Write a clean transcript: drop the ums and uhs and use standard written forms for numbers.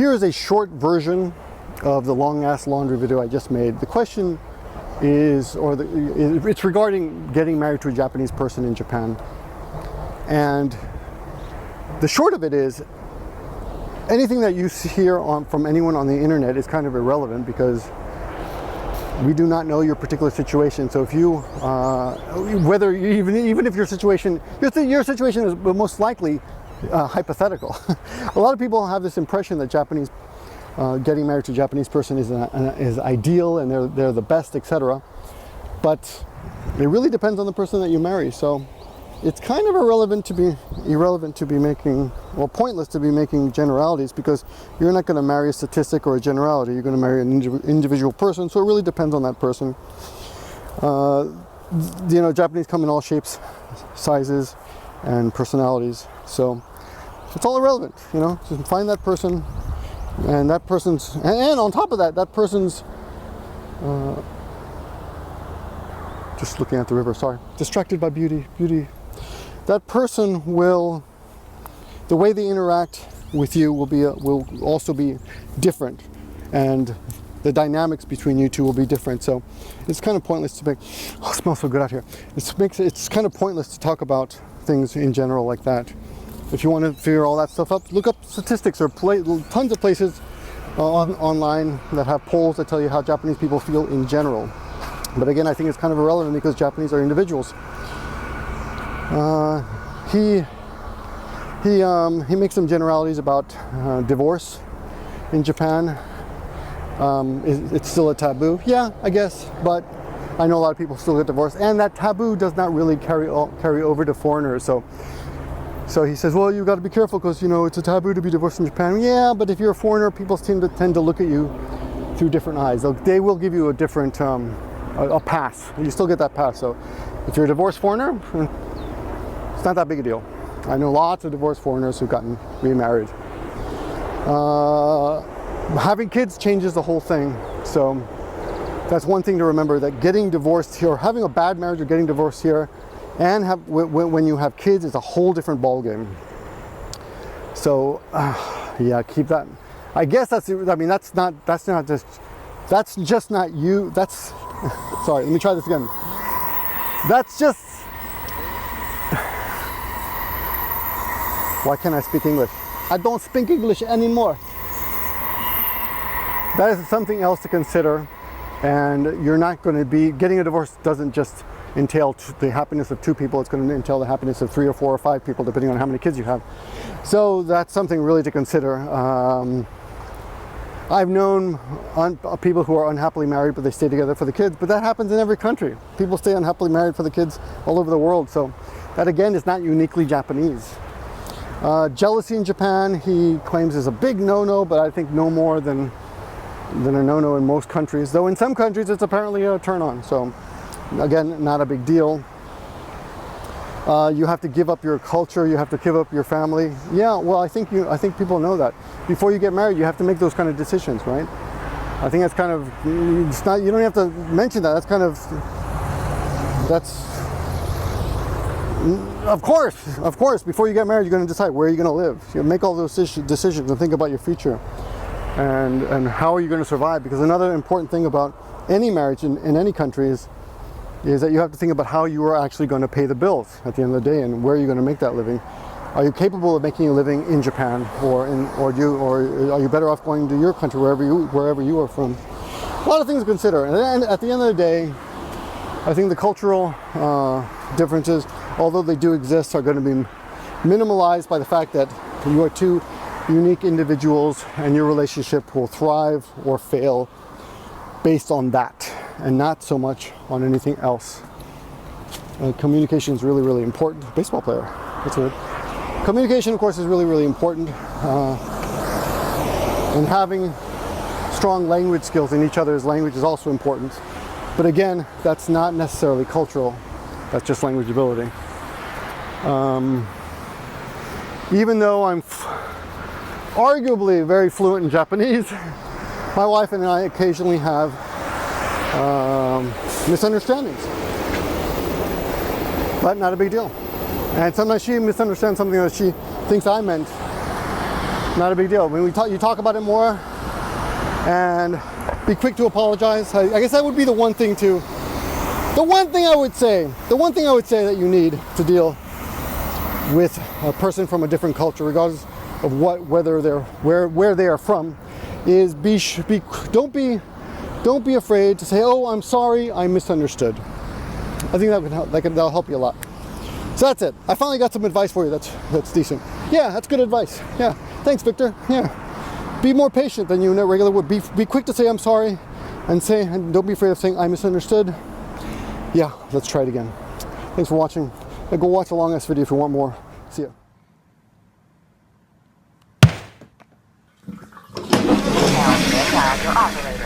here is a short version of the long-ass laundry video I just made. The question is, it's regarding getting married to a Japanese person in Japan. And the short of it is, anything that you hear from anyone on the internet is kind of irrelevant, because we do not know your particular situation. So if you, whether even if your situation is most likely hypothetical. A lot of people have this impression that getting married to a Japanese person is ideal and they're the best, etc. But it really depends on the person that you marry. So it's kind of irrelevant to be making, well, pointless to be making generalities, because you're not going to marry a statistic or a generality. You're going to marry an individual person. So it really depends on that person. You know, Japanese come in all shapes, sizes, and personalities. So it's all irrelevant. You know, just find that person, and that person's, and on top of that, that person's. Just looking at the river. Sorry, distracted by beauty. That person will, the way they interact with you will also be different, and the dynamics between you two will be different. So it's kind of pointless to make, oh, it smells so good out here. It's kind of pointless to talk about things in general like that. If you want to figure all that stuff up, look up statistics or tons of places online that have polls that tell you how Japanese people feel in general. But again, I think it's kind of irrelevant because Japanese are individuals. He makes some generalities about divorce in Japan. It's still a taboo. Yeah, I guess, but I know a lot of people still get divorced, and that taboo does not really carry over to foreigners. So he says, well, you got to be careful because, you know, it's a taboo to be divorced in Japan. Yeah, but if you're a foreigner, people tend to look at you through different eyes. They will give you a different a pass. You still get that pass. So if you're a divorced foreigner, it's not that big a deal. I know lots of divorced foreigners who've gotten remarried. Having kids changes the whole thing. So that's one thing to remember, that getting divorced here, or having a bad marriage or getting divorced here, and when you have kids, is a whole different ballgame. So yeah, keep that. I guess that's just not you. That's, sorry, let me try this again. That's just, why can't I speak English? I don't speak English anymore. That is something else to consider, and you're not going to be, getting a divorce doesn't just entail the happiness of two people, it's going to entail the happiness of 3 or 4 or 5 people, depending on how many kids you have. So that's something really to consider. I've known people who are unhappily married, but they stay together for the kids, but that happens in every country. People stay unhappily married for the kids all over the world. So that, again, is not uniquely Japanese. Jealousy in Japan, he claims, is a big no-no, but I think no more than a no-no in most countries, though in some countries it's apparently a turn-on. So again, not a big deal. You have to give up your culture, you have to give up your family. Yeah, well, I think people know that. Before you get married, you have to make those kind of decisions, right? I think that's kind of, it's not, you don't have to mention that. Of course, before you get married, you're going to decide where you're going to live. You make all those decisions and think about your future. And how are you going to survive? Because another important thing about any marriage in any country is that you have to think about how you are actually going to pay the bills at the end of the day, and where you're going to make that living. Are you capable of making a living in Japan, or are you better off going to your country, wherever you are from? A lot of things to consider. And at the end of the day, I think the cultural differences, although they do exist, are going to be minimalized by the fact that you are two unique individuals, and your relationship will thrive or fail based on that, and not so much on anything else. Communication is really, really important. Baseball player, that's weird. Communication, of course, is really, really important. And having strong language skills in each other's language is also important. But again, that's not necessarily cultural. That's just language ability. Even though I'm arguably very fluent in Japanese, my wife and I occasionally have misunderstandings, but not a big deal. And sometimes she misunderstands something that she thinks I meant, Not a big deal. When you talk about it more and be quick to apologize. I guess that would be the one thing I would say that you need to deal with a person from a different culture, regardless of where they are from, is don't be afraid to say, "Oh, I'm sorry, I misunderstood." I think that'll help you a lot. So that's it. I finally got some advice for you that's decent. Yeah, that's good advice. Yeah, thanks, Victor. Yeah, be more patient than you regularly would. Be quick to say I'm sorry, and don't be afraid of saying I misunderstood. Yeah, let's try it again. Thanks for watching. Go watch a long ass video if you want more. See ya. Now, your operator.